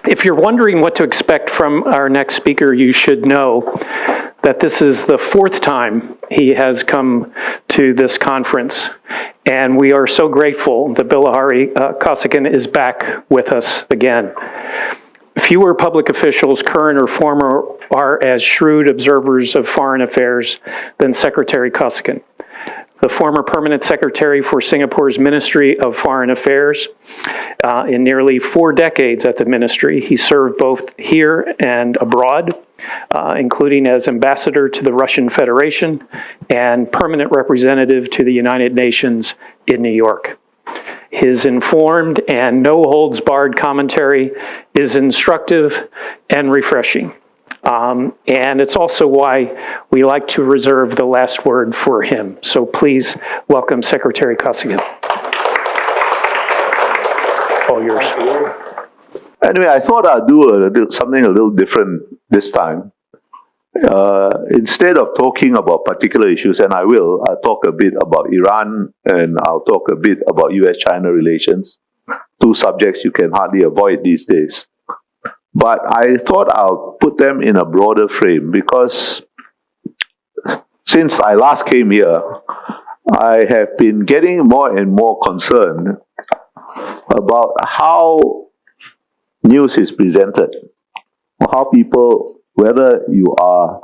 If you're wondering what to expect from our next speaker, you should know that this is the fourth time he has come to this conference. And we are so grateful that Bilahari Kausikan is back with us again. Fewer public officials, current or former, are as shrewd observers of foreign affairs than Secretary Kausikan. The former permanent secretary for Singapore's Ministry of Foreign Affairs. In nearly 4 decades at the ministry, he served both here and abroad, including as ambassador to the Russian Federation and permanent representative to the United Nations in New York. His informed and no-holds-barred commentary is instructive and refreshing. And it's also why we like to reserve the last word for him. So please welcome Secretary Kausikan. All yours. Anyway, I thought I'd do something a little different this time. Instead of talking about particular issues, and I'll talk a bit about Iran and I'll talk a bit about US-China relations, 2 subjects you can hardly avoid these days. But I thought I'll put them in a broader frame because since I last came here, I have been getting more and more concerned about how news is presented, how people, whether you are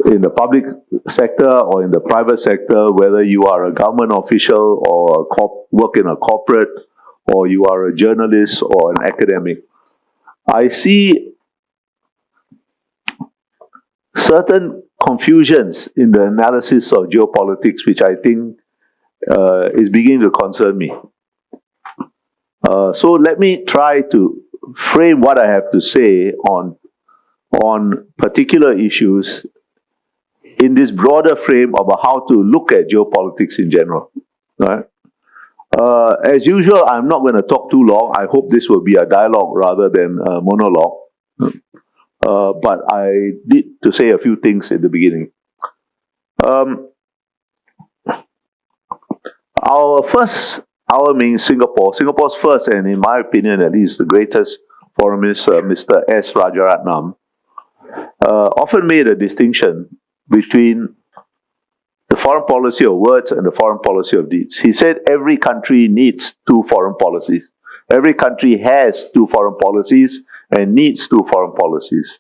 in the public sector or in the private sector, whether you are a government official or work in a corporate, or you are a journalist or an academic, I see certain confusions in the analysis of geopolitics, which I think is beginning to concern me. So let me try to frame what I have to say on particular issues in this broader frame about how to look at geopolitics in general. Right? As usual, I'm not going to talk too long. I hope this will be a dialogue rather than a monologue. But I need to say a few things in the beginning. Our means Singapore. Singapore's first, and in my opinion at least, the greatest Foreign Minister, Mr. S. Rajaratnam, often made a distinction between the foreign policy of words and the foreign policy of deeds. He said every country needs 2 foreign policies. Every country has 2 foreign policies and needs 2 foreign policies.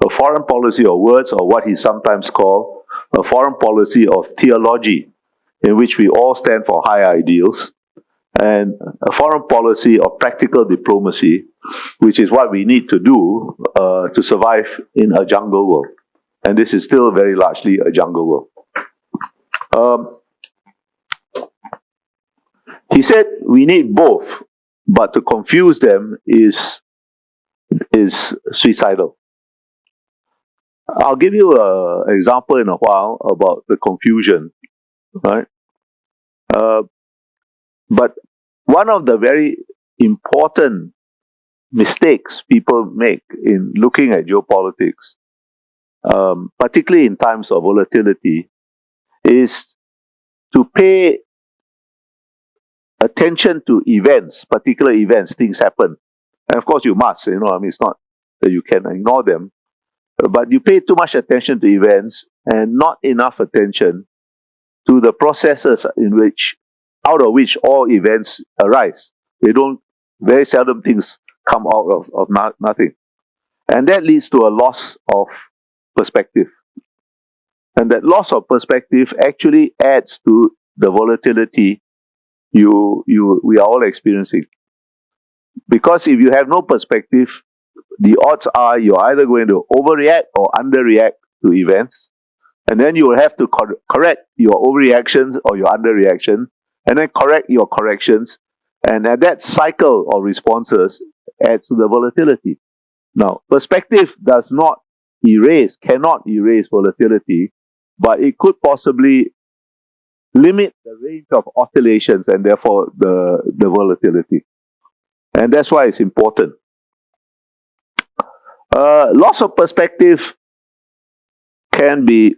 A foreign policy of words, or what he sometimes called a foreign policy of theology, in which we all stand for high ideals, and a foreign policy of practical diplomacy, which is what we need to do to survive in a jungle world. And this is still very largely a jungle world. He said we need both, but to confuse them is suicidal. I'll give you an example in a while about the confusion, right? But one of the very important mistakes people make in looking at geopolitics, particularly in times of volatility, is to pay attention to events, particular events, things happen. And of course you must, it's not that you can ignore them, but you pay too much attention to events and not enough attention to the processes out of which all events arise. Very seldom things come out of nothing. And that leads to a loss of perspective. And that loss of perspective actually adds to the volatility we are all experiencing. Because if you have no perspective, the odds are you're either going to overreact or underreact to events, and then you will have to correct your overreactions or your underreaction, and then correct your corrections, and that cycle of responses adds to the volatility. Now, perspective cannot erase volatility, but it could possibly limit the range of oscillations and therefore the volatility. And that's why it's important. Loss of perspective can be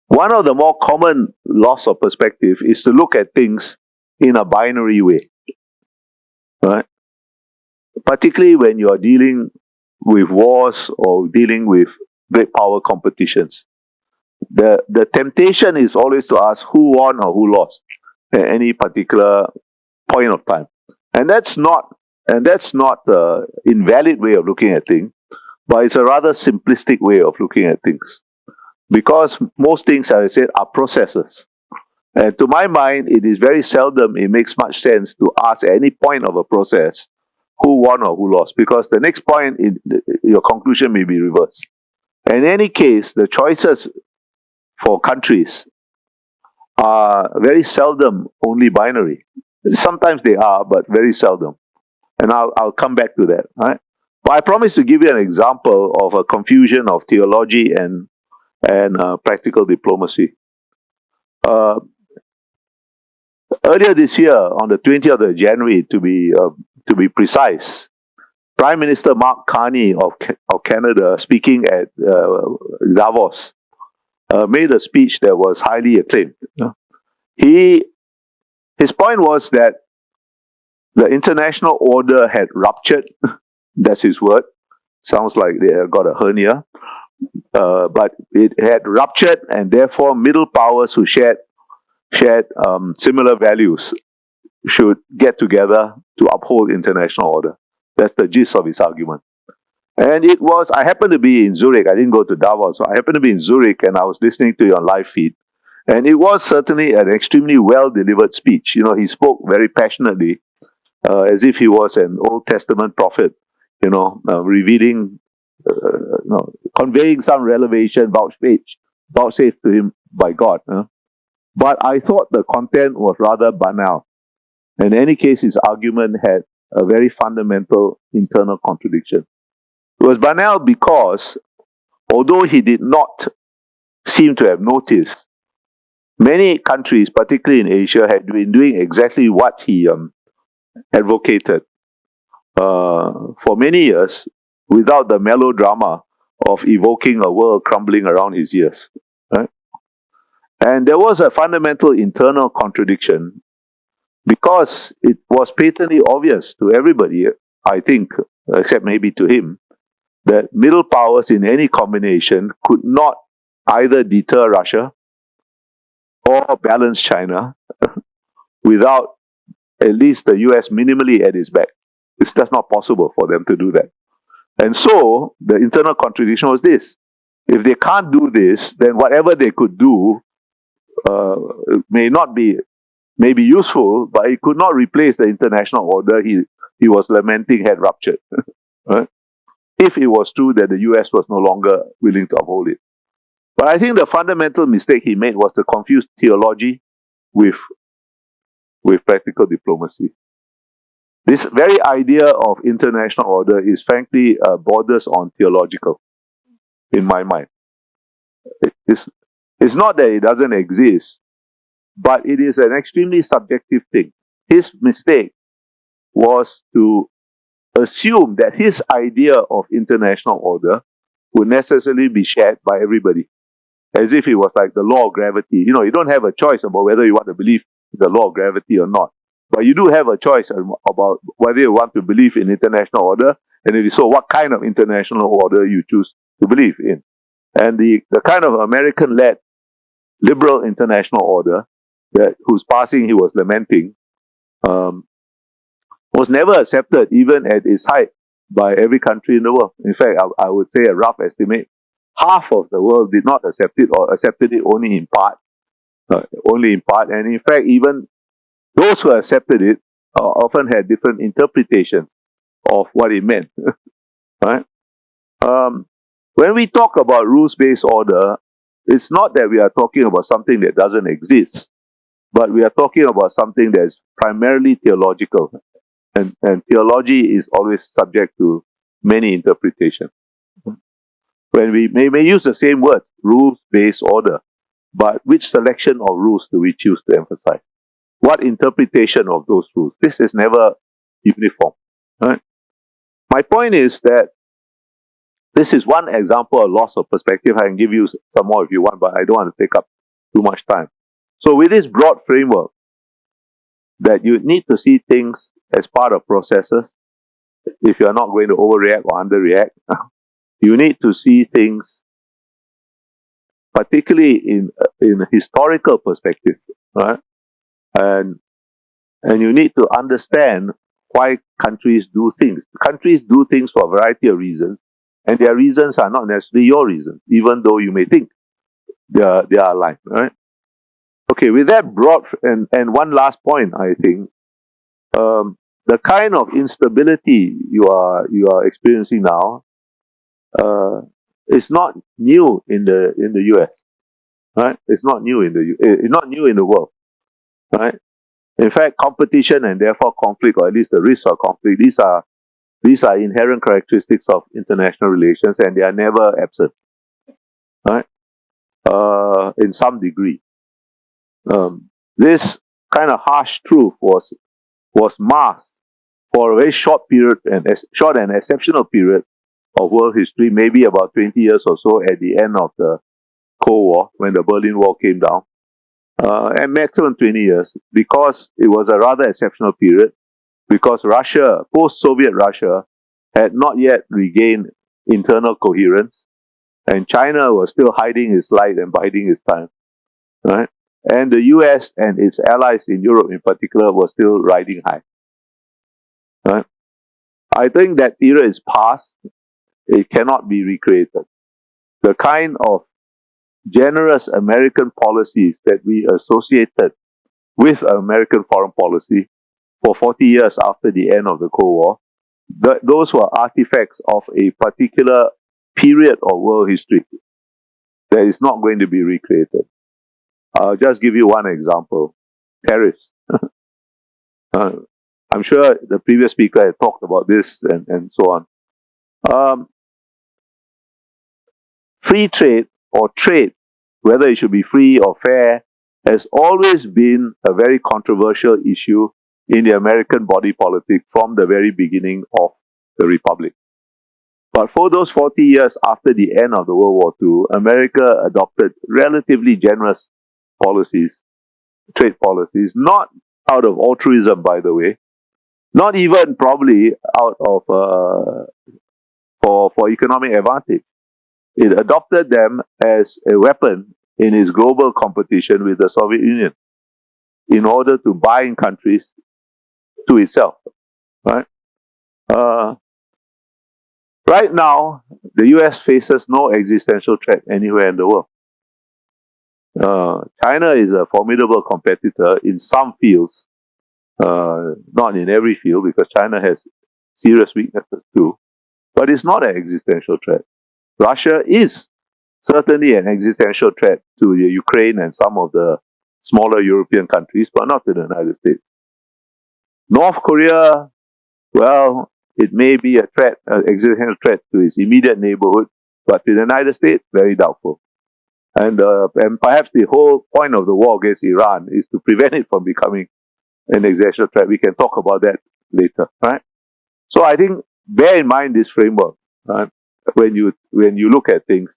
one of the more common loss of perspective is to look at things in a binary way. Right? particularly when you are dealing with wars or dealing with great power competitions. The temptation is always to ask who won or who lost at any particular point of time. And that's not an invalid way of looking at things, but it's a rather simplistic way of looking at things. Because most things, as I said, are processes. And to my mind, it is very seldom it makes much sense to ask at any point of a process who won or who lost, because the next point, your conclusion may be reversed. In any case, the choices for countries are very seldom only binary. Sometimes they are, but very seldom. And I'll come back to that. Right? But I promise to give you an example of a confusion of theology and practical diplomacy. Uh, Earlier this year, on the 20th of January, to be precise, Prime Minister Mark Carney of Canada, speaking at Davos, made a speech that was highly acclaimed. He His point was that the international order had ruptured. That's his word. Sounds like they got a hernia. But it had ruptured, and therefore middle powers who shared similar values should get together to uphold international order. That's the gist of his argument. And I happened to be in Zurich. I didn't go to Davos. So I happened to be in Zurich, and I was listening to you on live feed. And it was certainly an extremely well delivered speech. You know, he spoke very passionately, as if he was an Old Testament prophet, revealing, conveying some revelation vouchsafed to him by God. But I thought the content was rather banal. In any case, his argument had a very fundamental internal contradiction. It was banal because, although he did not seem to have noticed, many countries, particularly in Asia, had been doing exactly what he advocated for many years without the melodrama of evoking a world crumbling around his ears. Right? And there was a fundamental internal contradiction because it was patently obvious to everybody, I think, except maybe to him, that middle powers in any combination could not either deter Russia or balance China without at least the US minimally at its back. It's just not possible for them to do that. And so the internal contradiction was this. If they can't do this, then whatever they could do may be useful, but it could not replace the international order he was lamenting had ruptured. Right? If it was true that the US was no longer willing to uphold it. But I think the fundamental mistake he made was to confuse theology with practical diplomacy. This very idea of international order is frankly borders on theological, in my mind. It's not that it doesn't exist, but it is an extremely subjective thing. His mistake was to assume that his idea of international order would necessarily be shared by everybody, as if it was like the law of gravity. You know, you don't have a choice about whether you want to believe in the law of gravity or not. But you do have a choice about whether you want to believe in international order, and if so, what kind of international order you choose to believe in. And the kind of American-led liberal international order whose passing he was lamenting was never accepted, even at its height, by every country in the world. In fact, I would say a rough estimate, half of the world did not accept it, or accepted it only in part. And in fact, even those who accepted it often had different interpretations of what it meant. Right? When we talk about rules-based order, it's not that we are talking about something that doesn't exist, but we are talking about something that is primarily theological. And theology is always subject to many interpretations. When we may use the same word, rules-based order, but which selection of rules do we choose to emphasize? What interpretation of those rules? This is never uniform. Right? My point is that this is one example of loss of perspective. I can give you some more if you want, but I don't want to take up too much time. So with this broad framework, that you need to see things as part of processes, if you're not going to overreact or underreact, you need to see things, particularly in a historical perspective, right? And you need to understand why countries do things. Countries do things for a variety of reasons, and their reasons are not necessarily your reasons, even though you may think they are aligned, right? Okay, with that broad, and one last point, I think, the kind of instability you are experiencing now is not new in the US, right? It's not new it's not new in the world, right? In fact, competition and therefore conflict, or at least the risk of conflict, these are inherent characteristics of international relations, and they are never absent, right? In some degree, this kind of harsh truth was masked for a very short period, and short and exceptional period of world history, maybe about 20 years or so at the end of the Cold War, when the Berlin Wall came down, and maximum 20 years, because it was a rather exceptional period, because Russia, post-Soviet Russia, had not yet regained internal coherence, and China was still hiding its light and biding its time, right? And the US and its allies in Europe in particular were still riding high, right? I think that era is past. It cannot be recreated. The kind of generous American policies that we associated with American foreign policy for 40 years after the end of the Cold War, those were artifacts of a particular period of world history that is not going to be recreated. I'll just give you one example: tariffs. I'm sure the previous speaker had talked about this and so on. Free trade, or trade, whether it should be free or fair, has always been a very controversial issue in the American body politic from the very beginning of the Republic. But for those 40 years after the end of the World War II, America adopted relatively generous policies, trade policies, not out of altruism, by the way, not even probably out of for economic advantage. It adopted them as a weapon in its global competition with the Soviet Union in order to bind countries to itself, right? Right now, the US faces no existential threat anywhere in the world. China is a formidable competitor in some fields, not in every field, because China has serious weaknesses too, but it's not an existential threat. Russia is certainly an existential threat to the Ukraine and some of the smaller European countries, but not to the United States. North Korea, well, it may be a threat, an existential threat to its immediate neighborhood, but to the United States, very doubtful. And perhaps the whole point of the war against Iran is to prevent it from becoming an existential threat. We can talk about that later, right? So I think bear in mind this framework, right? When you look at things,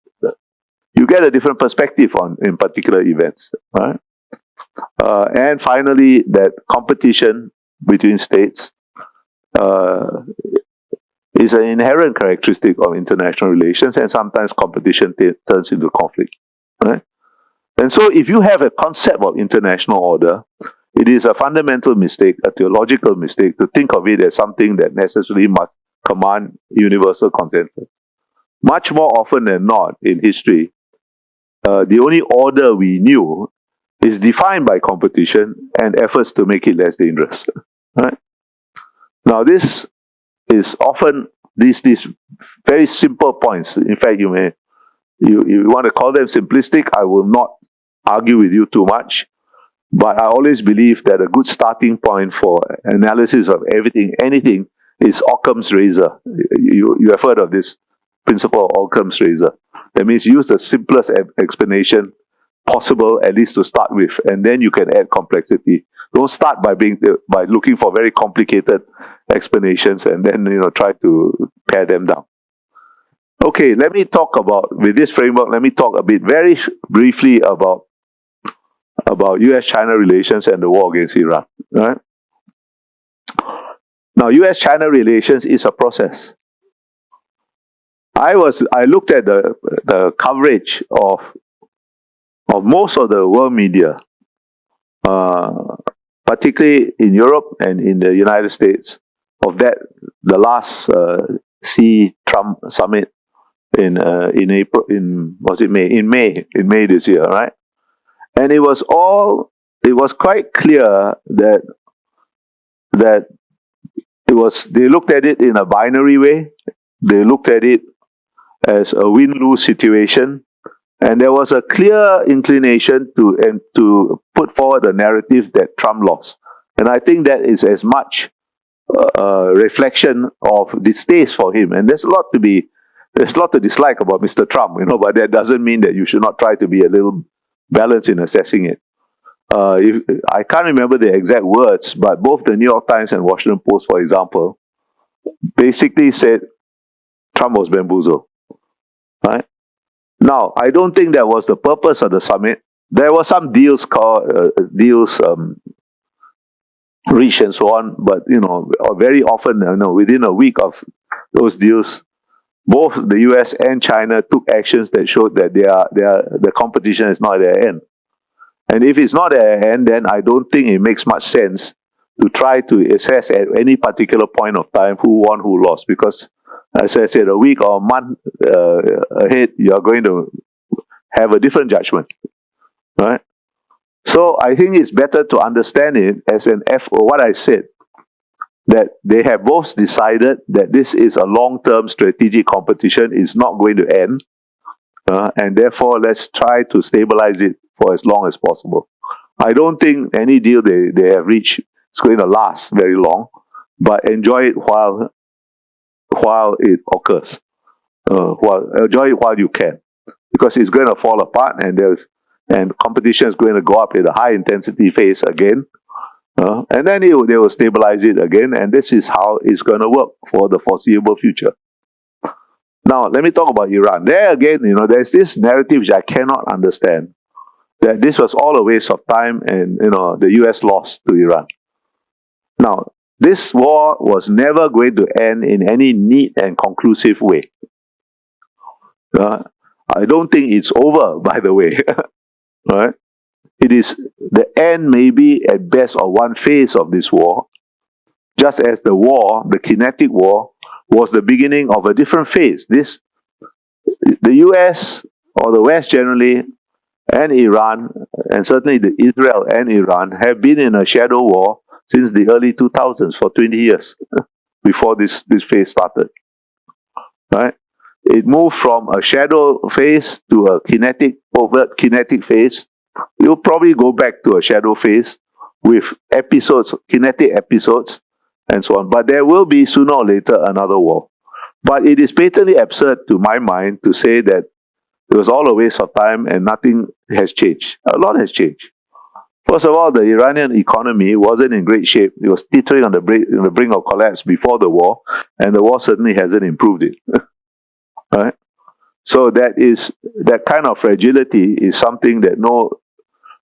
you get a different perspective on in particular events, right? And finally, that competition between states is an inherent characteristic of international relations, and sometimes competition turns into conflict, right? And so if you have a concept of international order, it is a fundamental mistake, a theological mistake, to think of it as something that necessarily must command universal consensus. Much more often than not in history, the only order we knew is defined by competition and efforts to make it less dangerous, right? Now, this is often these very simple points. In fact, you want to call them simplistic. I will not argue with you too much, but I always believe that a good starting point for analysis of anything is Occam's razor. You have heard of this principle of Occam's razor. That means use the simplest explanation possible, at least to start with, and then you can add complexity. Don't start by looking for very complicated explanations and then try to pare them down. Okay, let me talk about, with this framework, let me talk a bit very briefly about US-China relations and the war against Iran. Right? Now, US-China relations is a process. I looked at the coverage of most of the world media, uh, particularly in Europe and in the United States, of the last Trump summit in April, was it May? In May this year, right? And it was quite clear that they looked at it in a binary way. They looked at it as a win-lose situation, and there was a clear inclination to put forward a narrative that Trump lost. And I think that is as much a reflection of distaste for him. And there's a lot to dislike about Mr. Trump, but that doesn't mean that you should not try to be a little balanced in assessing it. I can't remember the exact words, but both the New York Times and Washington Post, for example, basically said Trump was bamboozled. Right? Now, I don't think that was the purpose of the summit. There were some deals reached and so on, but very often, within a week of those deals, both the US and China took actions that showed that the competition is not at their end. And if it's not at their end, then I don't think it makes much sense to try to assess at any particular point of time who won, who lost, because as I said, a week or a month ahead, you are going to have a different judgment, right? So I think it's better to understand it as what I said, that they have both decided that this is a long-term strategic competition, it's not going to end, and therefore let's try to stabilize it for as long as possible. I don't think any deal they have reached is going to last very long, but enjoy it while it occurs. Enjoy it while you can, because it's going to fall apart, and competition is going to go up in a high intensity phase again, and then they will stabilize it again, and this is how it's going to work for the foreseeable future. Now, let me talk about Iran. There again, there's this narrative which I cannot understand, that this was all a waste of time, and the US lost to Iran. Now, this war was never going to end in any neat and conclusive way. I don't think it's over, by the way. Right? It is the end, maybe at best, of one phase of this war, just as the kinetic war, was the beginning of a different phase. The US, or the West generally, and Iran, and certainly Israel and Iran, have been in a shadow war since the early 2000s, for 20 years, before this phase started. Right? It moved from a shadow phase to a overt kinetic phase. You'll probably go back to a shadow phase with kinetic episodes, and so on. But there will be sooner or later another war. But it is patently absurd to my mind to say that it was all a waste of time and nothing has changed. A lot has changed. First of all, the Iranian economy wasn't in great shape. It was teetering on the brink of collapse before the war, and the war certainly hasn't improved it. Right? So that kind of fragility is something that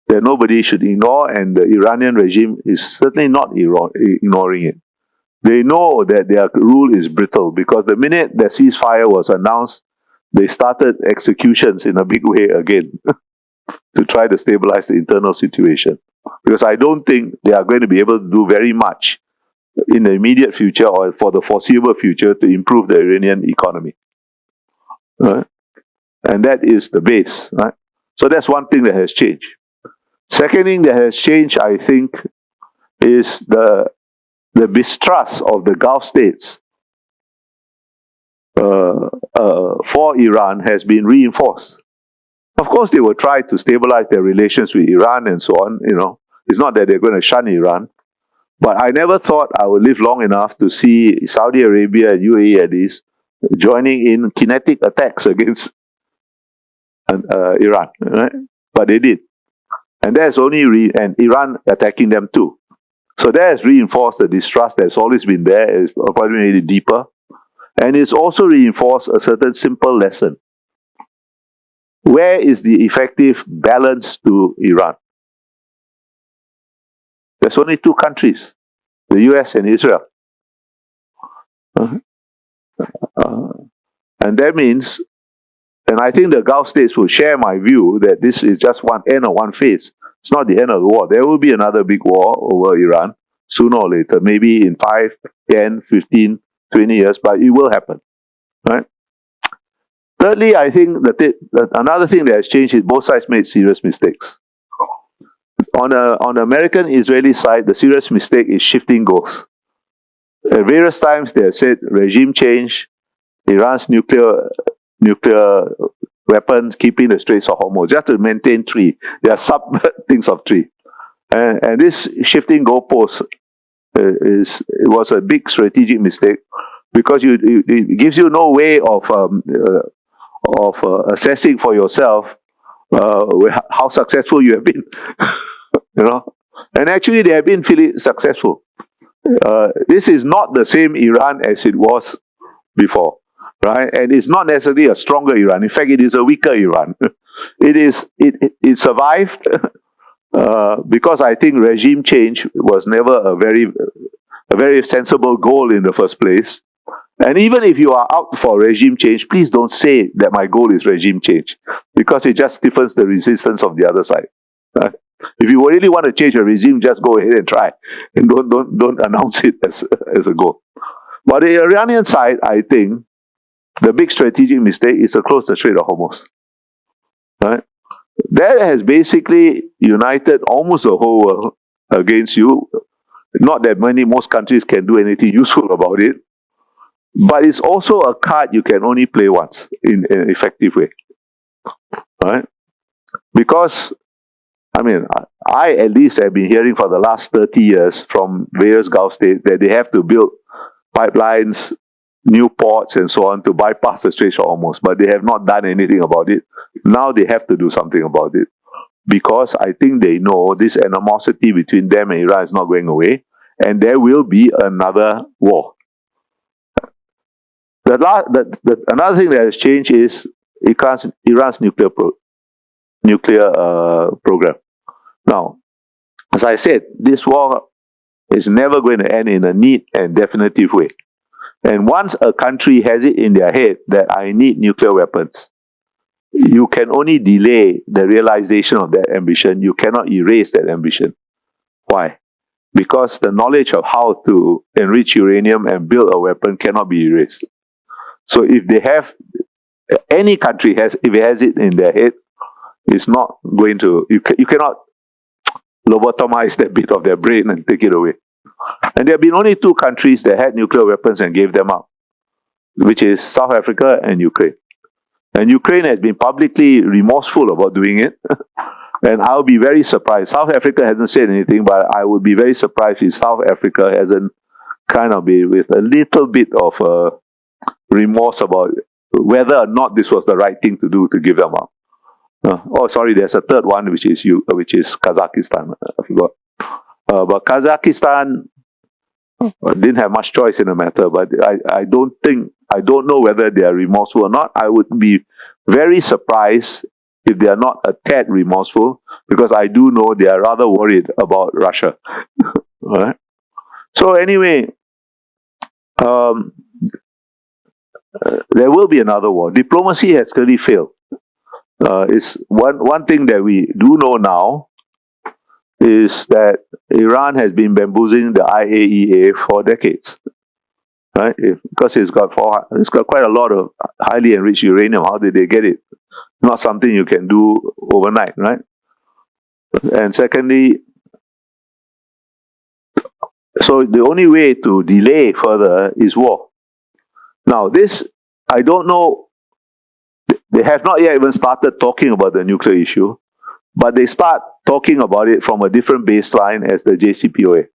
nobody should ignore, and the Iranian regime is certainly not ignoring it. They know that their rule is brittle, because the minute the ceasefire was announced, they started executions in a big way again to try to stabilize the internal situation. Because I don't think they are going to be able to do very much in the immediate future or for the foreseeable future to improve the Iranian economy. Right? And that is the base. Right? So that's one thing that has changed. Second thing that has changed, I think, is the mistrust of the Gulf states for Iran has been reinforced. Of course, they will try to stabilize their relations with Iran and so on. It's not that they're going to shun Iran, but I never thought I would live long enough to see Saudi Arabia and UAE at least joining in kinetic attacks against Iran. Right? But they did, and that's and Iran attacking them too. So that has reinforced the distrust that's always been there. It's probably made it deeper. And it's also reinforced a certain simple lesson. Where is the effective balance to Iran? There's only two countries, the US and Israel. Uh, and that means, and I think the Gulf states will share my view that this is just one end of one phase. It's not the end of the war. There will be another big war over Iran sooner or later, maybe in 5, 10, 15, 20 years, but it will happen. Right? Thirdly, I think another thing that has changed is both sides made serious mistakes. On the American-Israeli side, the serious mistake is shifting goals. At various times, they have said regime change, Iran's nuclear weapons, keeping the Straits of Hormuz, just to maintain three. There are sub things of three. And this shifting goalposts was a big strategic mistake because it gives you no way of assessing for yourself how successful you have been. You know, and actually they have been fairly successful. This is not the same Iran as it was before, right? And it's not necessarily a stronger Iran. In fact, it is a weaker Iran. It survived because I think regime change was never a very sensible goal in the first place. And even if you are out for regime change, please don't say that my goal is regime change, because it just stiffens the resistance of the other side. Right? If you really want to change a regime, just go ahead and try, and don't announce it as a goal. But the Iranian side, I think, the big strategic mistake is to close the Strait of Hormuz. Right? That has basically united almost the whole world against you. Not that most countries can do anything useful about it, but it's also a card you can only play once in an effective way. Right? Because, I mean, I at least have been hearing for the last 30 years from various Gulf states that they have to build pipelines, new ports, and so on to bypass the Strait of Hormuz, but they have not done anything about it. Now they have to do something about it, because I think they know this animosity between them and Iran is not going away, and there will be another war. Another thing that has changed is Iran's nuclear program. Now, as I said, this war is never going to end in a neat and definitive way. And once a country has it in their head that I need nuclear weapons, you can only delay the realization of that ambition. You cannot erase that ambition. Why? Because the knowledge of how to enrich uranium and build a weapon cannot be erased. So if they have, any country if it has it in their head, it's not going to, you cannot lobotomize that bit of their brain and take it away. And there have been only two countries that had nuclear weapons and gave them up, which is South Africa and Ukraine. And Ukraine has been publicly remorseful about doing it. And I'll be very surprised. South Africa hasn't said anything, but I would be very surprised if South Africa hasn't kind of been with a little bit of remorse about whether or not this was the right thing to do to give them up. Sorry, there's a third one, which is Kazakhstan. I forgot. But Kazakhstan didn't have much choice in the matter. But I don't know whether they are remorseful or not. I would be very surprised if they are not a tad remorseful, because I do know they are rather worried about Russia. Right? So anyway, there will be another war. Diplomacy has clearly failed. Is one thing that we do know now is that Iran has been bamboozling the IAEA for decades, right? Because it's got quite a lot of highly enriched uranium. How did they get it? Not something you can do overnight, right? And secondly, so the only way to delay further is war. Now, this, I don't know, they have not yet even started talking about the nuclear issue, but they start talking about it from a different baseline as the JCPOA.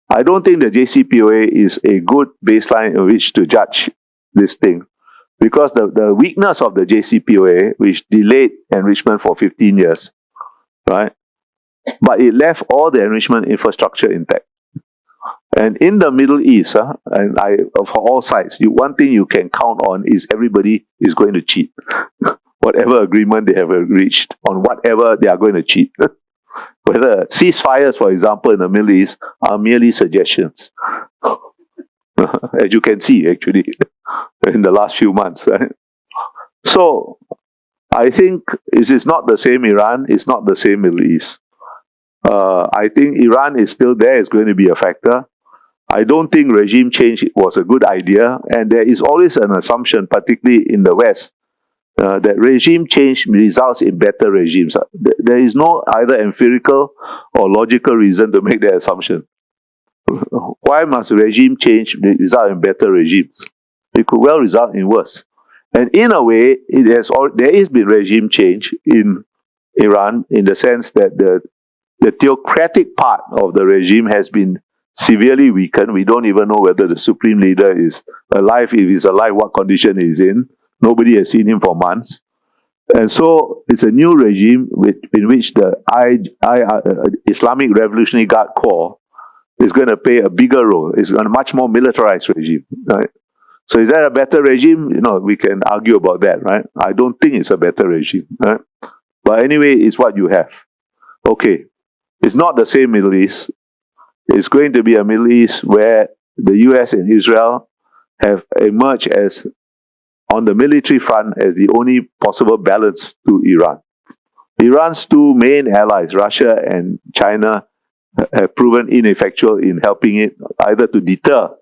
I don't think the JCPOA is a good baseline in which to judge this thing, because the weakness of the JCPOA, which delayed enrichment for 15 years, right? But it left all the enrichment infrastructure intact. And in the Middle East, for all sides, one thing you can count on is everybody is going to cheat. Whatever agreement they have reached on whatever, they are going to cheat. Whether ceasefires, for example, in the Middle East are merely suggestions. as you can see, actually, in the last few months. Right? So, I think it is not the same Iran, it's not the same Middle East. I think Iran is still there, it's going to be a factor. I don't think regime change was a good idea, and there is always an assumption, particularly in the West, that regime change results in better regimes. There is no either empirical or logical reason to make that assumption. Why must regime change result in better regimes? It could well result in worse. And in a way, there has been regime change in Iran in the sense that the theocratic part of the regime has been severely weakened. We don't even know whether the supreme leader is alive. If he's alive, what condition he's in. Nobody has seen him for months. And so it's a new regime in which the Islamic Revolutionary Guard Corps is going to play a bigger role. It's a much more militarized regime, right? So is that a better regime? You know, we can argue about that, right? I don't think it's a better regime, right? But anyway, it's what you have. Okay. It's not the same Middle East. It's going to be a Middle East where the US and Israel have emerged as, on the military front, as the only possible balance to Iran. Iran's two main allies, Russia and China, have proven ineffectual in helping it either to deter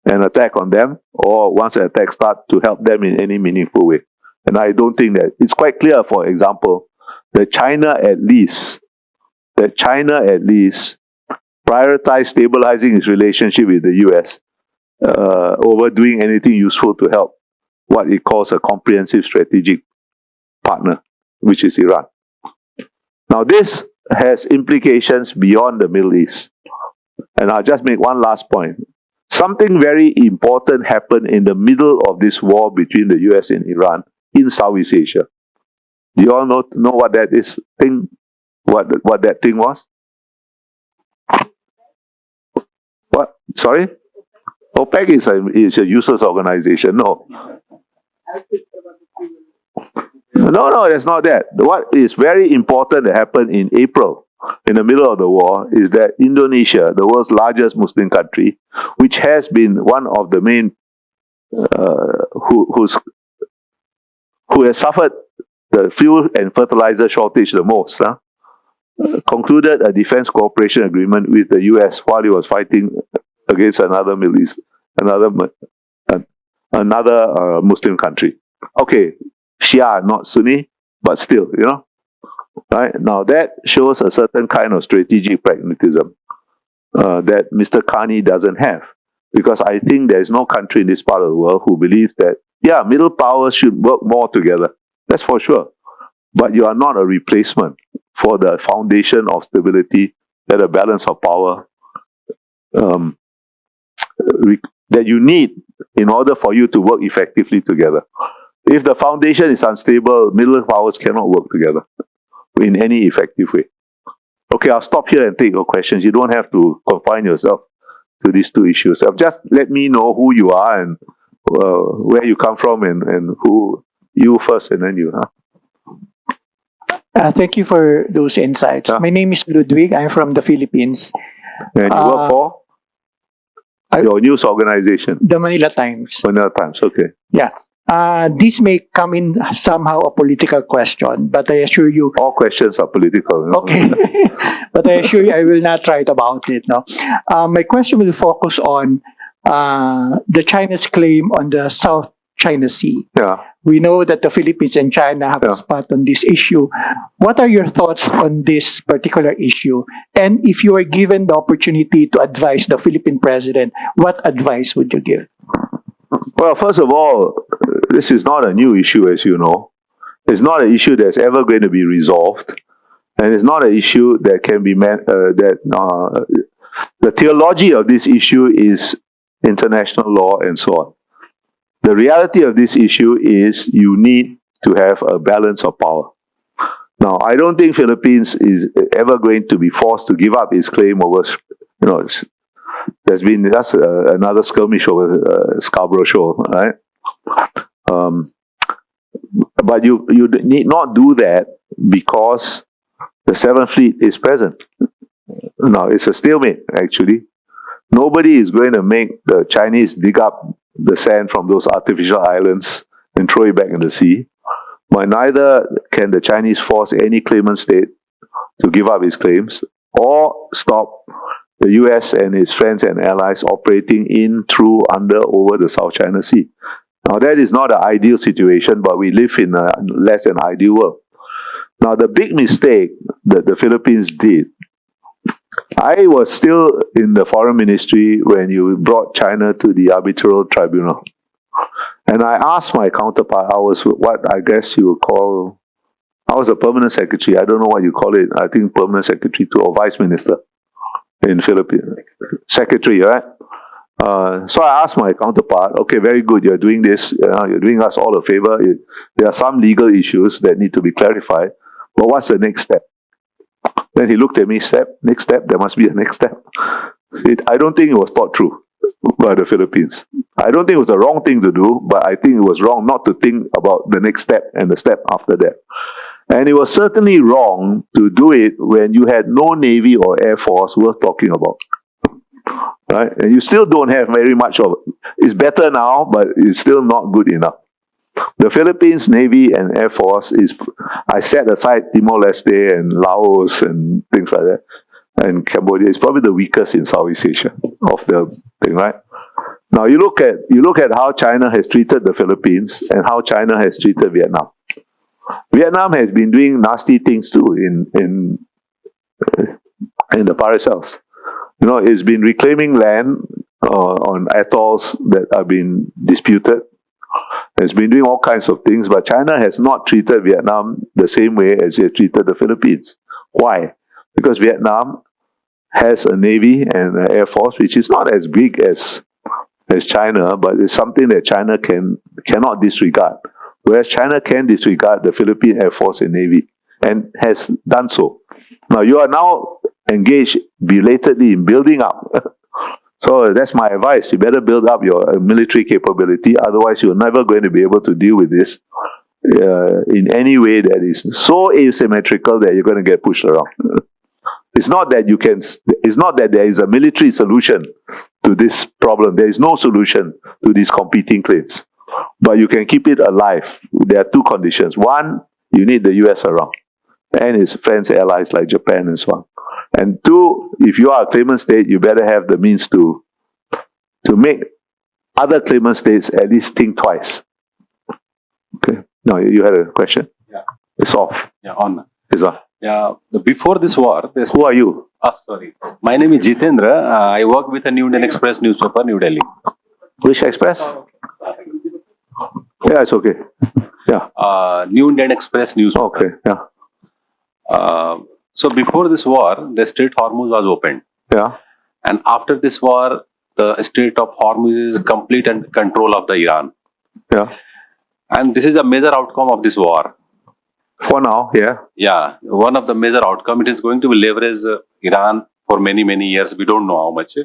an attack on them, or once an attack starts, to help them in any meaningful way. And I don't think that it's quite clear, for example, that China at least prioritized stabilizing its relationship with the US over doing anything useful to help what it calls a comprehensive strategic partner, which is Iran. Now, this has implications beyond the Middle East. And I'll just make one last point. Something very important happened in the middle of this war between the US and Iran in Southeast Asia. Do you all know what that is? What that thing was? What? Sorry? OPEC is a useless organization. No. No, that's not that. What is very important that happened in April, in the middle of the war, is that Indonesia, the world's largest Muslim country, which has been one of the main, who has suffered the fuel and fertilizer shortage the most, concluded a defense cooperation agreement with the US while he was fighting against another Middle East, another Muslim country. Okay, Shia, not Sunni, but still, you know. Right? Now that shows a certain kind of strategic pragmatism that Mr. Khani doesn't have. Because I think there is no country in this part of the world who believes that, yeah, middle powers should work more together. That's for sure. But you are not a replacement for the foundation of stability that a balance of power that you need in order for you to work effectively together. If the foundation is unstable, middle powers cannot work together in any effective way. Okay, I'll stop here and take your questions. You don't have to confine yourself to these two issues. Just let me know who you are and where you come from, and who you first and then you. Thank you for those insights. My name is Ludwig. I'm from the Philippines. And you work for your news organization? The Manila Times. Manila Times, okay. Yeah. This may come in somehow a political question, but I assure you... All questions are political. You know? Okay. But I assure you I will not write about it. No? My question will focus on the China's claim on the South China Sea. Yeah. We know that the Philippines and China have a spot on this issue. What are your thoughts on this particular issue? And if you were given the opportunity to advise the Philippine president, what advice would you give? Well, first of all, this is not a new issue, as you know. It's not an issue that's ever going to be resolved. And it's not an issue that can be the theology of this issue is international law and so on. The reality of this issue is you need to have a balance of power. Now, I don't think Philippines is ever going to be forced to give up its claim over, you know, there's been just another skirmish over Scarborough Shoal, right? But you need not do that because the Seventh Fleet is present. No, it's a stalemate, actually. Nobody is going to make the Chinese dig up the sand from those artificial islands and throw it back in the sea. But neither can the Chinese force any claimant state to give up its claims or stop the US and its friends and allies operating in, through, under, over the South China Sea. Now, that is not an ideal situation, but we live in a less than ideal world. Now, the big mistake that the Philippines did, I was still in the foreign ministry when you brought China to the arbitral tribunal. And I asked my counterpart, I was what I guess you would call, I was a permanent secretary, I don't know what you call it, I think permanent secretary to a vice minister in Philippines. Secretary, right? So I asked my counterpart, okay, very good, you're doing this, you're doing us all a favor. There are some legal issues that need to be clarified, but what's the next step? Then he looked at me, next step, there must be a next step. I don't think it was thought through by the Philippines. I don't think it was the wrong thing to do, but I think it was wrong not to think about the next step and the step after that. And it was certainly wrong to do it when you had no Navy or Air Force worth talking about. Right? And you still don't have very much of it. It's better now, but it's still not good enough. The Philippines Navy and Air Force is, I set aside Timor-Leste and Laos and things like that, and Cambodia is probably the weakest in Southeast Asia of the thing, right? Now you look at how China has treated the Philippines and how China has treated Vietnam. Vietnam has been doing nasty things too in the Paracels. You know, it's been reclaiming land on atolls that have been disputed. It's been doing all kinds of things, but China has not treated Vietnam the same way as it treated the Philippines. Why? Because Vietnam has a navy and an air force which is not as big as China, but it's something that China cannot disregard. Whereas China can disregard the Philippine Air Force and Navy, and has done so. Now, you are now engaged belatedly in building up. So that's my advice. You better build up your military capability, otherwise you're never going to be able to deal with this in any way that is so asymmetrical that you're going to get pushed around. It's not that there is a military solution to this problem. There is no solution to these competing claims. But you can keep it alive. There are two conditions. One, you need the US around and its friends, allies like Japan and so on. And two, if you are a claimant state, you better have the means to make other claimant states at least think twice. Okay. No, you had a question? Yeah. It's off. Yeah, on. It's off. Yeah, before this war, Who are you? sorry. My name is Jitendra. I work with the New Indian Express newspaper, New Delhi. Which express? Yeah, it's okay. Yeah. New Indian Express newspaper. Okay. Yeah. So before this war, the Strait Hormuz was opened. Yeah. And after this war, the Strait of Hormuz is complete and control of the Iran. Yeah. And this is a major outcome of this war. For now, yeah. Yeah, one of the major outcome, it is going to leverage Iran for many, many years. We don't know how much.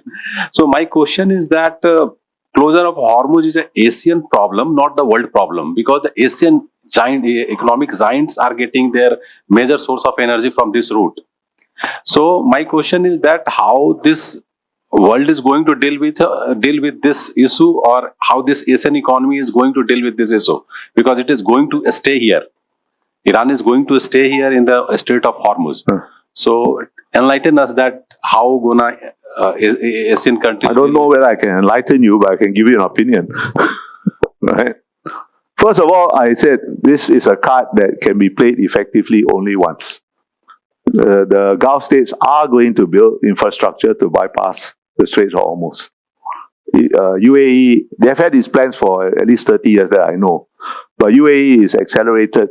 So my question is that closure of Hormuz is an Asian problem, not the world problem, because the Asian economic giants are getting their major source of energy from this route. So my question is that how this world is going to deal with this issue, or how this Asian economy is going to deal with this issue, because it is going to stay here. Iran is going to stay here in the Strait of Hormuz. So enlighten us that how gonna Asian countries. I don't know whether I can enlighten you, but I can give you an opinion. Right? First of all, I said this is a card that can be played effectively only once. The Gulf states are going to build infrastructure to bypass the Strait of Hormuz. UAE, they've had these plans for at least 30 years that I know. But UAE is accelerated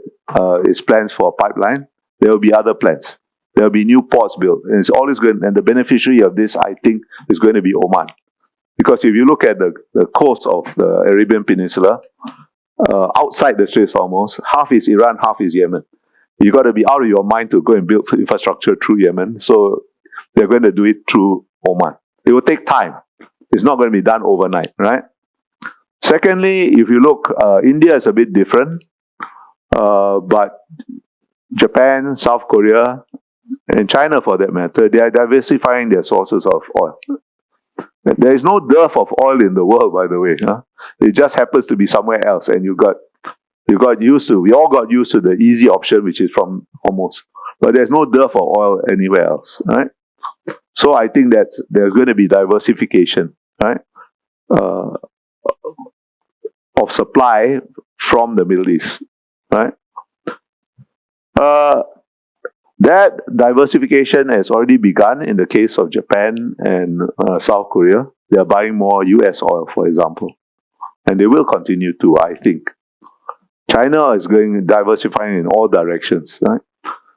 its plans for a pipeline. There will be other plans. There will be new ports built. And it's always going, and the beneficiary of this, I think, is going to be Oman. Because if you look at the coast of the Arabian Peninsula, outside the Strait of Hormuz, half is Iran, half is Yemen. You got to be out of your mind to go and build infrastructure through Yemen. So they're going to do it through Oman. It will take time. It's not going to be done overnight, right? Secondly, if you look, India is a bit different, but Japan, South Korea, and China for that matter, they are diversifying their sources of oil. There is no dearth of oil in the world, by the way. Huh? It just happens to be somewhere else, and you got used to. We all got used to the easy option, which is from Hormuz. But there's no dearth of oil anywhere else, right? So I think that there's going to be diversification, right, of supply from the Middle East, right? That diversification has already begun in the case of Japan and South Korea. They are buying more US oil, for example, and they will continue to, I think. China is going diversifying in all directions, right?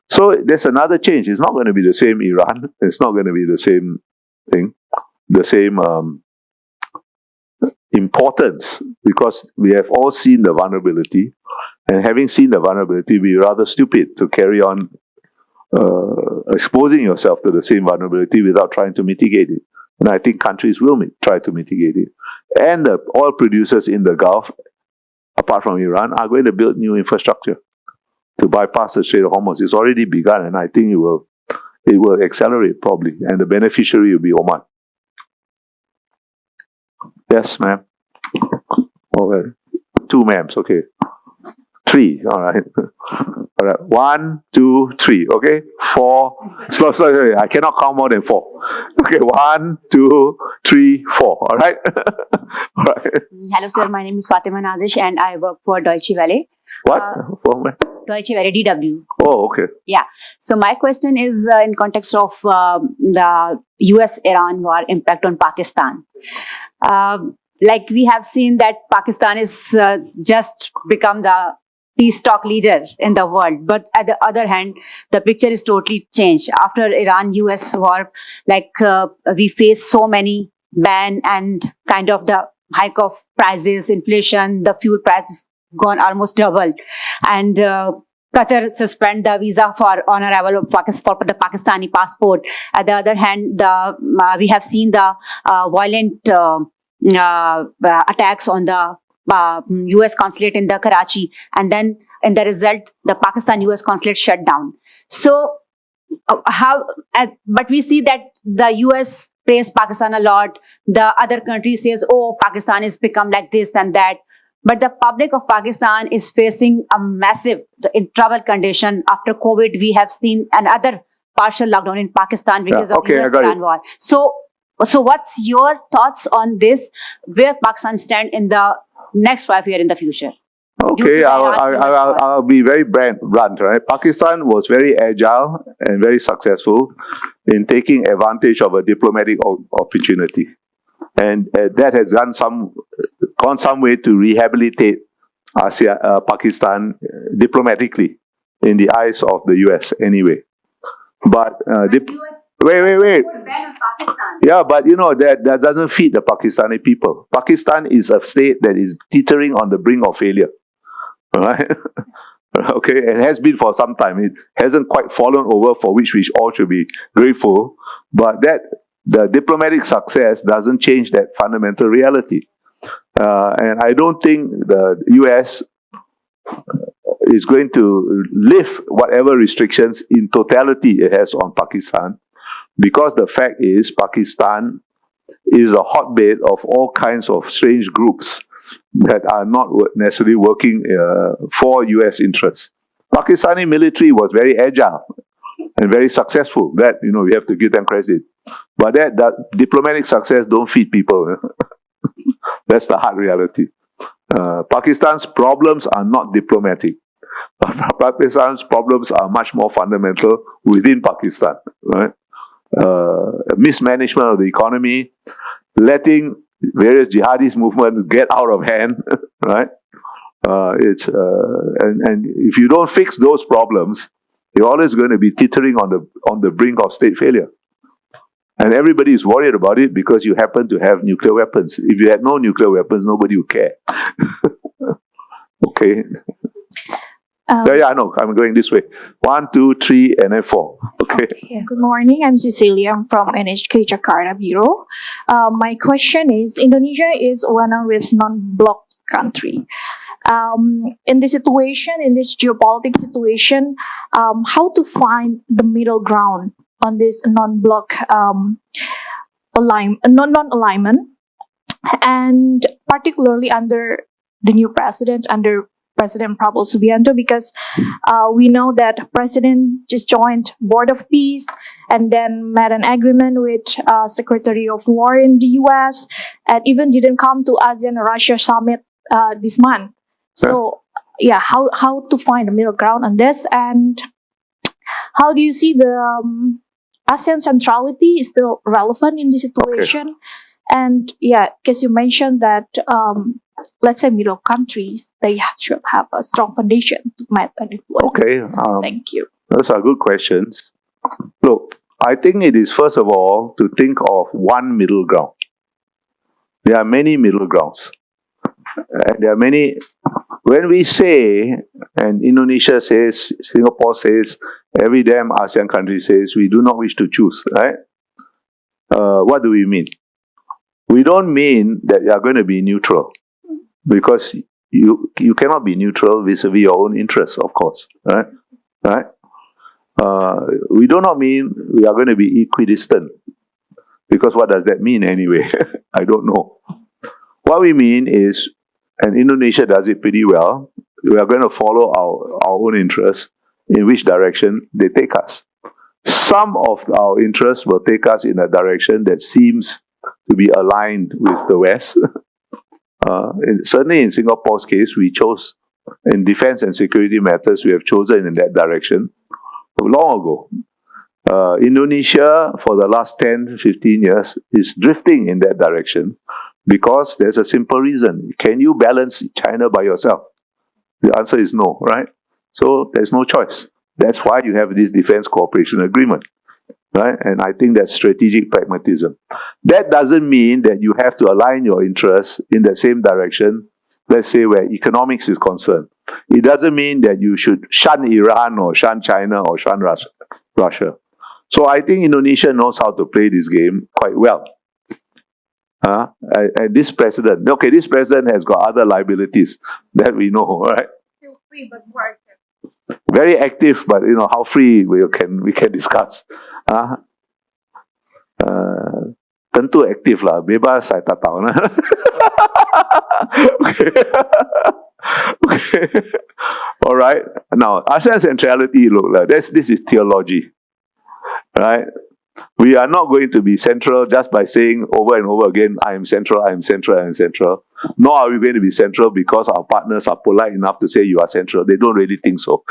So there's another change. It's not going to be the same Iran. It's not going to be the same thing, the same importance, because we have all seen the vulnerability, and having seen the vulnerability, we're rather stupid to carry on exposing yourself to the same vulnerability without trying to mitigate it. And I think countries will try to mitigate it. And the oil producers in the Gulf, apart from Iran, are going to build new infrastructure to bypass the Strait of Hormuz. It's already begun, and I think it will accelerate probably, and the beneficiary will be Oman. Yes, ma'am. Okay. 2 ma'ams, okay. 3, all right. All right, 1, 2, 3, okay? 4, slow, I cannot count more than 4. Okay, 1, 2, 3, 4, all right? All right. Hello, sir. My name is Fatima Nazish, and I work for Deutsche Welle. What? Deutsche Welle, DW. Oh, okay. Yeah. So my question is in context of the US-Iran war impact on Pakistan. Like we have seen that Pakistan is just become the peace talk leader in the world. But at the other hand, the picture is totally changed. After Iran-US war, like we face so many ban and kind of the hike of prices, inflation, the fuel prices gone almost double. And Qatar suspend the visa on arrival of for the Pakistani passport. At the other hand, we have seen the violent attacks on the US consulate in the Karachi, and then in the result, the Pakistan US consulate shut down. So, but we see that the US praise Pakistan a lot. The other country says, "Oh, Pakistan has become like this and that." But the public of Pakistan is facing a massive trouble condition after COVID. We have seen another partial lockdown in Pakistan because of US-Iran war. So what's your thoughts on this? Where Pakistan stand in the next 5 years in the future? Okay, I'll be very blunt, right? Pakistan was very agile and very successful in taking advantage of a diplomatic opportunity. And that has gone some way to rehabilitate Pakistan diplomatically in the eyes of the US anyway. But wait. Yeah, but that doesn't feed the Pakistani people. Pakistan is a state that is teetering on the brink of failure. Right? Okay, it has been for some time. It hasn't quite fallen over, for which we all should be grateful. But the diplomatic success doesn't change that fundamental reality. And I don't think the US is going to lift whatever restrictions in totality it has on Pakistan, because the fact is Pakistan is a hotbed of all kinds of strange groups that are not necessarily working for US interests. Pakistani military was very agile and very successful. That, we have to give them credit. But that diplomatic success don't feed people. That's the hard reality. Pakistan's problems are not diplomatic. Pakistan's problems are much more fundamental within Pakistan, right? Mismanagement of the economy, letting various jihadist movements get out of hand, right? And if you don't fix those problems, you're always going to be teetering on the brink of state failure. And everybody is worried about it because you happen to have nuclear weapons. If you had no nuclear weapons, nobody would care. Okay. I know. I'm going this way. 1, 2, 3, and then 4. Okay. Good morning. I'm Cecilia. I'm from NHK Jakarta Bureau. My question is: Indonesia is one of its non-bloc country. In this situation, in this geopolitical situation, how to find the middle ground on this non-bloc non-alignment, and particularly under the new president, under President Prabowo Subianto, because we know that President just joined Board of Peace and then made an agreement with Secretary of War in the U.S. and even didn't come to ASEAN-Russia summit this month. So, yeah, how to find a middle ground on this, and how do you see the ASEAN centrality is still relevant in this situation? Okay. And yeah, because you mentioned that let's say middle countries, they should have a strong foundation to make an influence. Okay. Thank you. Those are good questions. Look, I think it is first of all to think of one middle ground. There are many middle grounds. There are many. When we say, and Indonesia says, Singapore says, every damn ASEAN country says, we do not wish to choose, right? What do we mean? We don't mean that you are going to be neutral, because you cannot be neutral vis-a-vis your own interests, of course, right? Right? We do not mean we are going to be equidistant, because what does that mean anyway? I don't know. What we mean is, and Indonesia does it pretty well, we are going to follow our own interests in which direction they take us. Some of our interests will take us in a direction that seems to be aligned with the West. Certainly in Singapore's case, we chose, in defense and security matters, we have chosen in that direction long ago. Indonesia, for the last 10, 15 years, is drifting in that direction because there's a simple reason. Can you balance China by yourself? The answer is no, right? So there's no choice. That's why you have this defense cooperation agreement, right? And I think that's strategic pragmatism. That doesn't mean that you have to align your interests in the same direction, let's say where economics is concerned. It doesn't mean that you should shun Iran or shun China or shun Russia. So I think Indonesia knows how to play this game quite well. And this president, okay, this president has got other liabilities that we know, right? Still free, but more active. Very active, but you know how free we can discuss. Tentu aktif lah, bebas saya tak tahu. Okay. Okay. All right. Now, ASEAN centrality, look, this is theology, right? We are not going to be central just by saying over and over again, I am central, I am central, I am central. Nor are we going to be central because our partners are polite enough to say you are central. They don't really think so.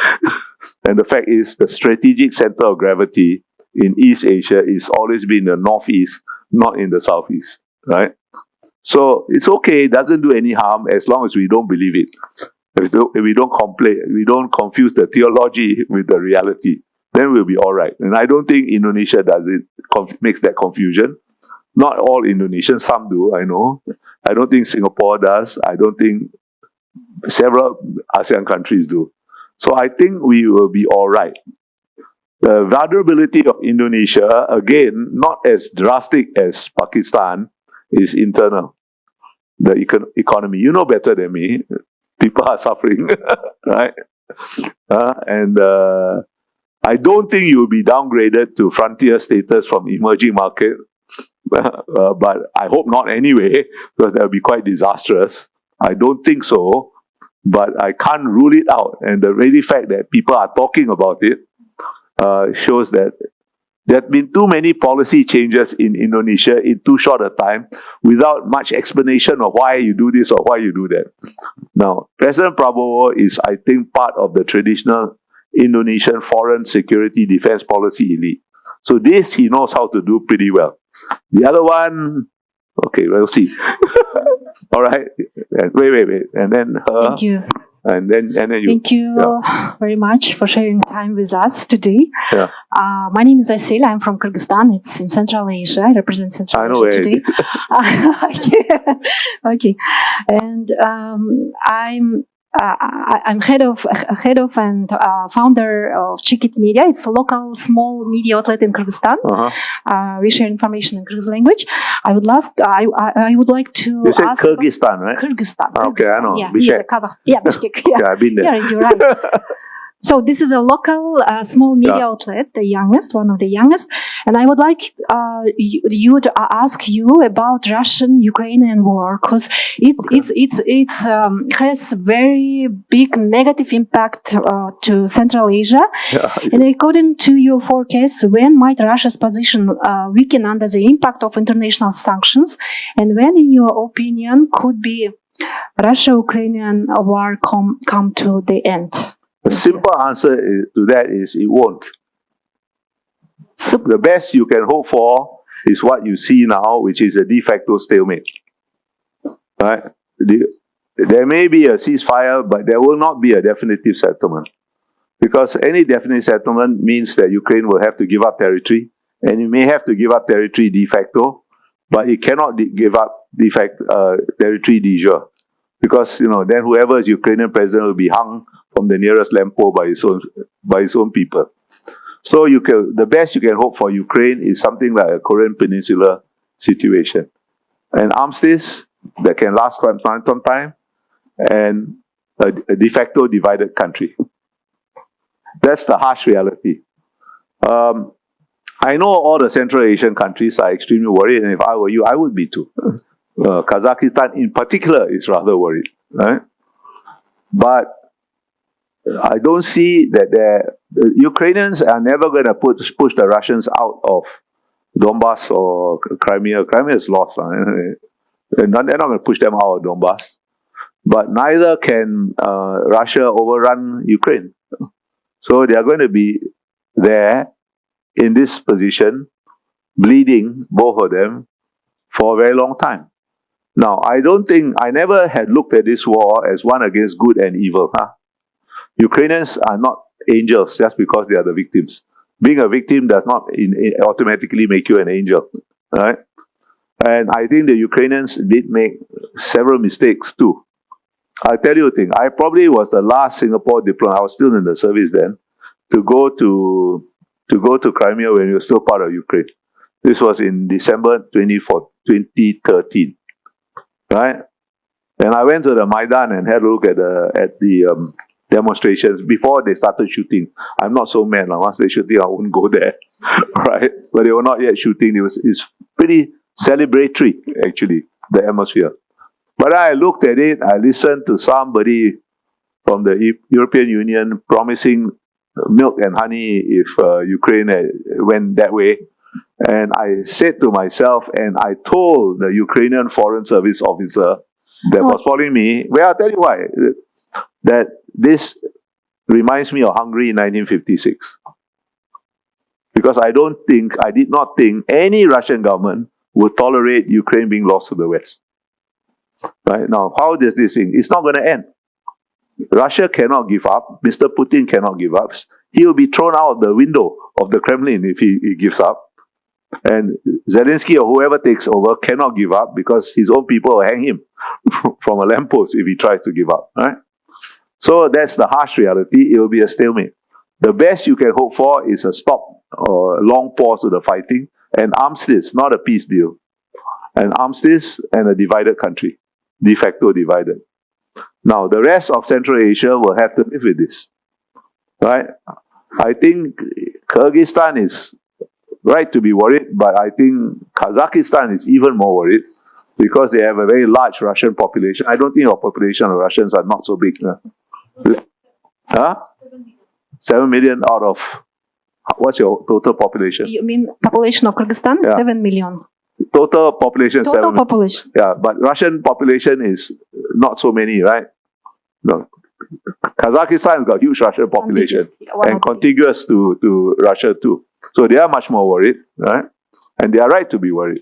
And the fact is, the strategic center of gravity in East Asia is always been the Northeast, not in the Southeast, right? So it's okay, it doesn't do any harm as long as we don't believe it. If we don't complain, we don't confuse the theology with the reality, then we'll be all right. And I don't think Indonesia does it, makes that confusion. Not all Indonesians, some do, I know. I don't think Singapore does. I don't think several ASEAN countries do. So I think we will be all right. The vulnerability of Indonesia, again, not as drastic as Pakistan, is internal. The economy. You know better than me. People are suffering, right? And I don't think you will be downgraded to frontier status from emerging market. But I hope not anyway, because that would be quite disastrous. I don't think so, but I can't rule it out. And the very fact that people are talking about it shows that there have been too many policy changes in Indonesia in too short a time without much explanation of why you do this or why you do that. Now, President Prabowo is, I think, part of the traditional Indonesian foreign security defense policy elite. So this he knows how to do pretty well. The other one, okay, we'll see. All right. Wait. And then her. Thank you. And then you. Thank you very much for sharing time with us today. Yeah. My name is Asil. I'm from Kyrgyzstan. It's in Central Asia. I represent Central Asia today. Yeah. Okay. And I'm head of and founder of Chikit Media. It's a local small media outlet in Kyrgyzstan. We share information in Kyrgyz language. I would like to you said ask Kyrgyzstan, right? Kyrgyzstan. Okay, I know. Yeah, Bishkek. Kazakhstan. Yeah, Bishkek. Yeah, I've been there. Yeah, you're right. So this is a local small media outlet, the youngest, one of the youngest, and I would like you to ask you about Russian-Ukrainian war, because it has very big negative impact to Central Asia. And according to your forecast, when might Russia's position weaken under the impact of international sanctions, and when, in your opinion, could be Russia-Ukrainian war come to the end? The simple answer to that is it won't. So, The best you can hope for is what you see now, which is a de facto stalemate. Right? There may be a ceasefire, but there will not be a definitive settlement. Because any definite settlement means that Ukraine will have to give up territory, and it may have to give up territory de facto, but it cannot give up territory de jure. Because, then whoever is Ukrainian president will be hung from the nearest lamppost by his own people. So the best you can hope for Ukraine is something like a Korean Peninsula situation. An armistice that can last quite some time, and a de facto divided country. That's the harsh reality. I know all the Central Asian countries are extremely worried, and if I were you, I would be too. Kazakhstan in particular is rather worried, right? But I don't see that the Ukrainians are never going to push the Russians out of Donbass or Crimea. Crimea is lost. They're not going to push them out of Donbass. But neither can Russia overrun Ukraine. So they are going to be there in this position, bleeding, both of them, for a very long time. Now, I never had looked at this war as one against good and evil. Ukrainians are not angels just because they are the victims. Being a victim does not automatically make you an angel, right? And I think the Ukrainians did make several mistakes too. I'll tell you a thing. I probably was the last Singapore diplomat. I was still in the service then, to go to Crimea when we were still part of Ukraine. This was in December 2013, right? And I went to the Maidan and had a look at the demonstrations before they started shooting. I'm not so mad. Once they shooting, I wouldn't go there, right? But they were not yet shooting. It's pretty celebratory, actually, the atmosphere. But I looked at it. I listened to somebody from the European Union promising milk and honey if Ukraine went that way. And I said to myself, and I told the Ukrainian Foreign Service officer that was following me, well, I'll tell you why, that this reminds me of Hungary in 1956. Because I did not think any Russian government would tolerate Ukraine being lost to the West. Right? Now, how does this thing? It's not going to end. Russia cannot give up. Mr. Putin cannot give up. He will be thrown out the window of the Kremlin if he gives up. And Zelensky or whoever takes over cannot give up because his own people will hang him from a lamppost if he tries to give up. Right? So that's the harsh reality. It will be a stalemate. The best you can hope for is a stop or a long pause to the fighting, and armistice, not a peace deal. An armistice and a divided country, de facto divided. Now, the rest of Central Asia will have to live with this. Right? I think Kyrgyzstan is right to be worried, but I think Kazakhstan is even more worried because they have a very large Russian population. I don't think our population of Russians are not so big. Huh? 7 million out of, what's your total population? You mean population of Kyrgyzstan? Yeah. 7 million. Total population, Total 7 population. Yeah, but Russian population is not so many, right? No. Kazakhstan has got huge Russian population and contiguous to Russia too. So they are much more worried, right? And they are right to be worried.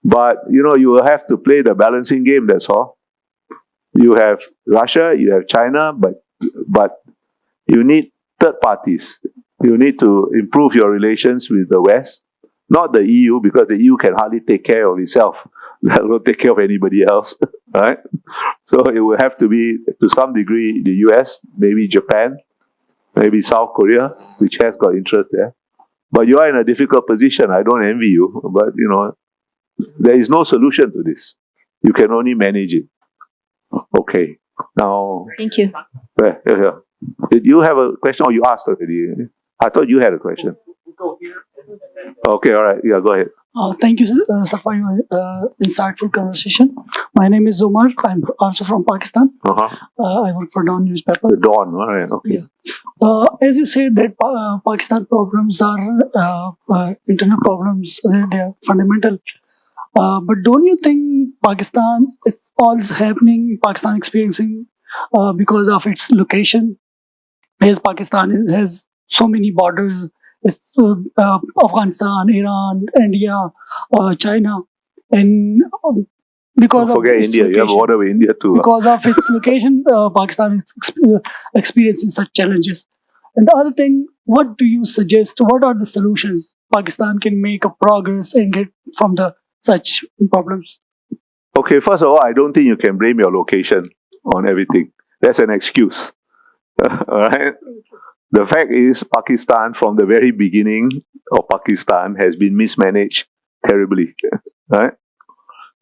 But, you will have to play the balancing game, that's all. You have Russia, you have China, but you need third parties. You need to improve your relations with the West, not the EU, because the EU can hardly take care of itself. That will take care of anybody else, right? So it will have to be, to some degree, the US, maybe Japan, maybe South Korea, which has got interest there. But you are in a difficult position. I don't envy you, but, there is no solution to this. You can only manage it. Okay. Now, Thank you. yeah. Did you have a question or you asked already? I thought you had a question. Okay, all right. Yeah, go ahead. Thank you, sir, for your insightful conversation. My name is Umar. I'm also from Pakistan. I work for Dawn newspaper. The Dawn, all right, okay. Yeah. As you said that Pakistan problems are internal problems. They are fundamental. But don't you think Pakistan, it's all happening, Pakistan experiencing because of its location? As Pakistan has so many borders, it's Afghanistan, Iran, India, China, and because Don't of forget its India. You have a location, border with India too. because of its location, Pakistan is experiencing such challenges. And the other thing, what do you suggest? What are the solutions Pakistan can make a progress and get from the such problems? Okay, first of all, I don't think you can blame your location on everything. That's an excuse. All right. The fact is, Pakistan, from the very beginning of Pakistan, has been mismanaged terribly. Right?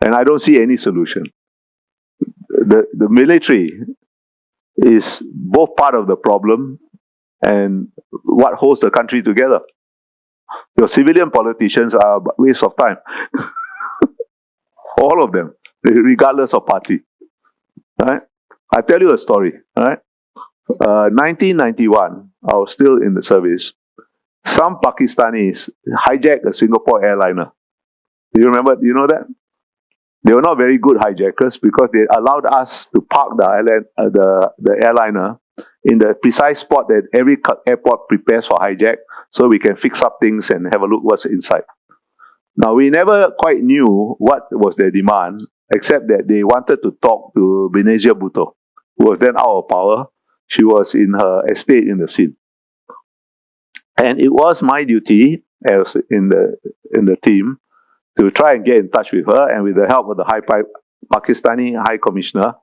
And I don't see any solution. The military is both part of the problem and what holds the country together. Your civilian politicians are a waste of time. All of them, regardless of party. Right? I tell you a story. Right? 1991, I was still in the service. Some Pakistanis hijacked a Singapore airliner. Do you remember? Do you know that? They were not very good hijackers because they allowed us to park the airliner in the precise spot that every airport prepares for hijack, so we can fix up things and have a look what's inside. Now, we never quite knew what was their demand, except that they wanted to talk to Benazir Bhutto, who was then out of power. She was in her estate in the scene. And it was my duty as in the team to try and get in touch with her, and with the help of the Pakistani High Commissioner,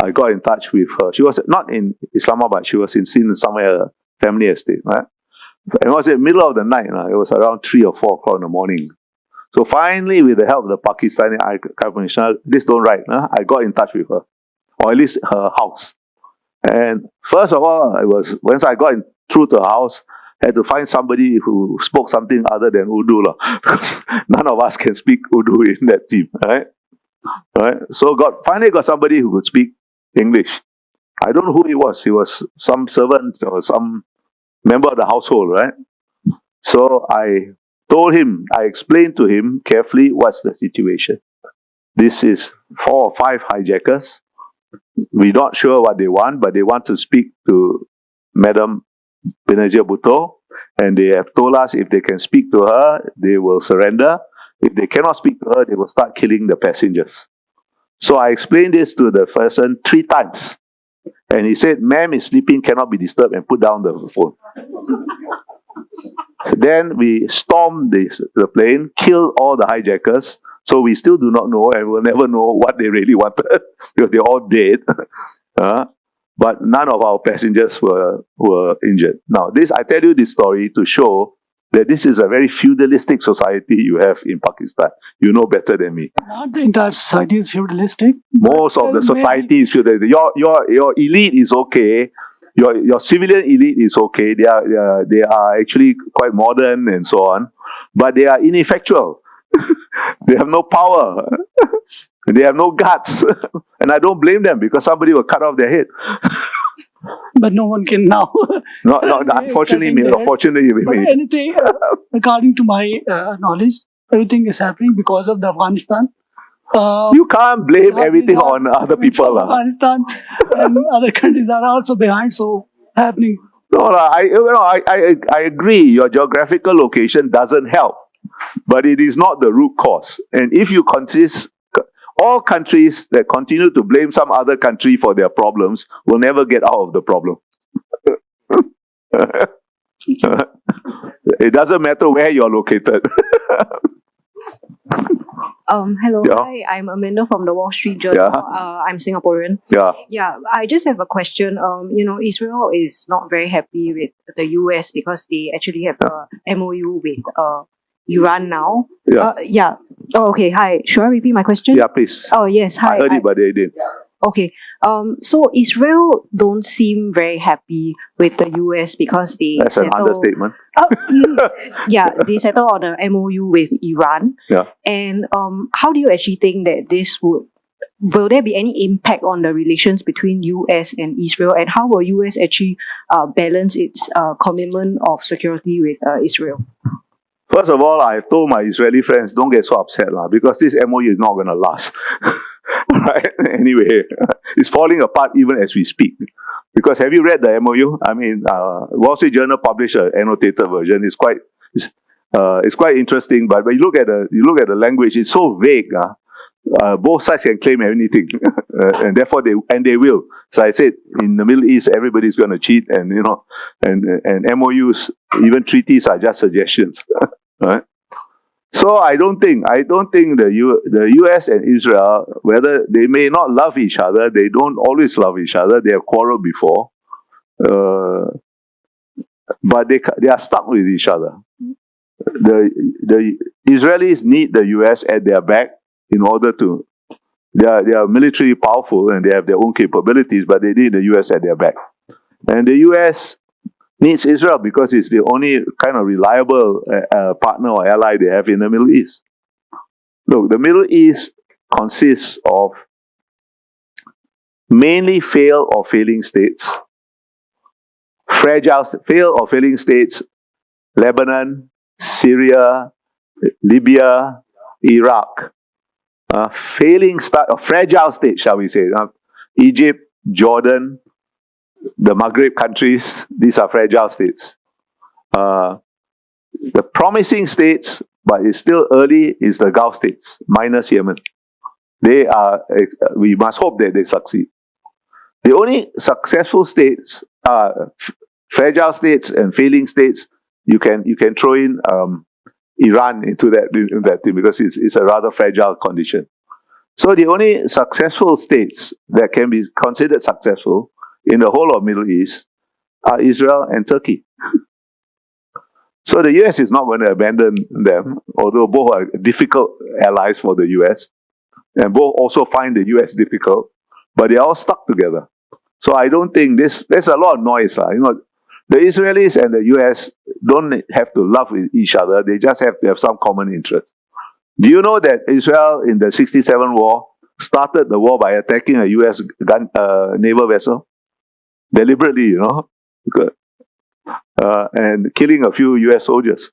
I got in touch with her. She was not in Islamabad, she was in Sindh, somewhere, family estate. Right? And it was in the middle of the night. It was around 3 or 4 o'clock in the morning. So finally, with the help of the Pakistani High Commissioner, this don't write, I got in touch with her, or at least her house. And first of all, once I got through to her house, I had to find somebody who spoke something other than Urdu, because none of us can speak Urdu in that team, right? Right? So finally got somebody who could speak English. I don't know who he was. He was some servant or some member of the household, right? So I explained to him carefully what's the situation. This is 4 or 5 hijackers. We're not sure what they want, but they want to speak to Madam Benazir Bhutto, and they have told us if they can speak to her, they will surrender. If they cannot speak to her, they will start killing the passengers. So I explained this to the person 3 times. And he said, "Ma'am is sleeping, cannot be disturbed," and put down the phone. Then we stormed the plane, killed all the hijackers. So we still do not know, and we'll never know what they really wanted, because they're all dead. But none of our passengers were injured. Now, I tell you this story to show that this is a very feudalistic society you have in Pakistan. You know better than me. Not the entire society is feudalistic. Most of the society is feudalistic. Your elite is okay. Your civilian elite is okay. They are actually quite modern and so on, but they are ineffectual. They have no power. They have no guts. And I don't blame them, because somebody will cut off their head. But no one can now. No, unfortunately, But anything, according to my knowledge, everything is happening because of the Afghanistan. You can't blame everything on other people. Afghanistan and other countries are also behind, so happening. No, I agree. Your geographical location doesn't help, but it is not the root cause. And if you all countries that continue to blame some other country for their problems will never get out of the problem. It doesn't matter where you're located. Hello, Yeah. hi, I'm Amanda from the Wall Street Journal. I'm Singaporean. Yeah. I just have a question. Israel is not very happy with the US because they actually have a MOU with Iran now. Yeah. Oh, okay. Hi. Should I repeat my question? Yeah, please. Oh, yes. Hi. I heard it, but they didn't. Okay. So Israel don't seem very happy with the US because they That's an understatement. Yeah, they settle on an MOU with Iran. Yeah. And how do you actually think that this will there be any impact on the relations between US and Israel, and how will US actually balance its commitment of security with Israel? First of all, I told my Israeli friends, don't get so upset because this MOU is not going to last. Right? Anyway, it's falling apart even as we speak. Because have you read the MOU? I mean, Wall Street Journal published an annotated version. It's quite interesting. But when you look at the language, it's so vague. Both sides can claim anything, and therefore they will. So I said, in the Middle East, everybody's going to cheat, and and MOUs, even treaties, are just suggestions, right? So I don't think the US and Israel, whether they may not love each other, they don't always love each other. They have quarreled before, but they are stuck with each other. The Israelis need the US at their back in order to. They are militarily powerful and they have their own capabilities, but they need the US at their back. And the US needs Israel because it's the only kind of reliable partner or ally they have in the Middle East. Look, the Middle East consists of mainly failed or failing states. Failed or failing states: Lebanon, Syria, Libya, Iraq. Fragile states, shall we say. Egypt, Jordan, the Maghreb countries, these are fragile states. The promising states, but it's still early, is the Gulf states, minus Yemen. We must hope that they succeed. The only successful states are fragile states and failing states. You can throw in Iran into that thing because it's a rather fragile condition. So the only successful states that can be considered successful in the whole of Middle East are Israel and Turkey. So the US is not going to abandon them, although both are difficult allies for the US, and both also find the US difficult, but they're all stuck together. So I don't think there's a lot of noise. The Israelis and the US don't have to love each other, they just have to have some common interest. Do you know that Israel in the 1967 war started the war by attacking a US naval vessel? Deliberately, and killing a few US soldiers.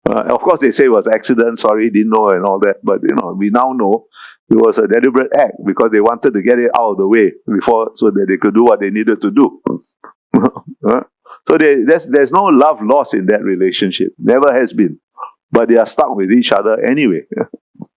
Of course, they say it was accident, sorry, didn't know and all that. But, we now know it was a deliberate act because they wanted to get it out of the way so that they could do what they needed to do. So there's no love lost in that relationship. Never has been. But they are stuck with each other anyway.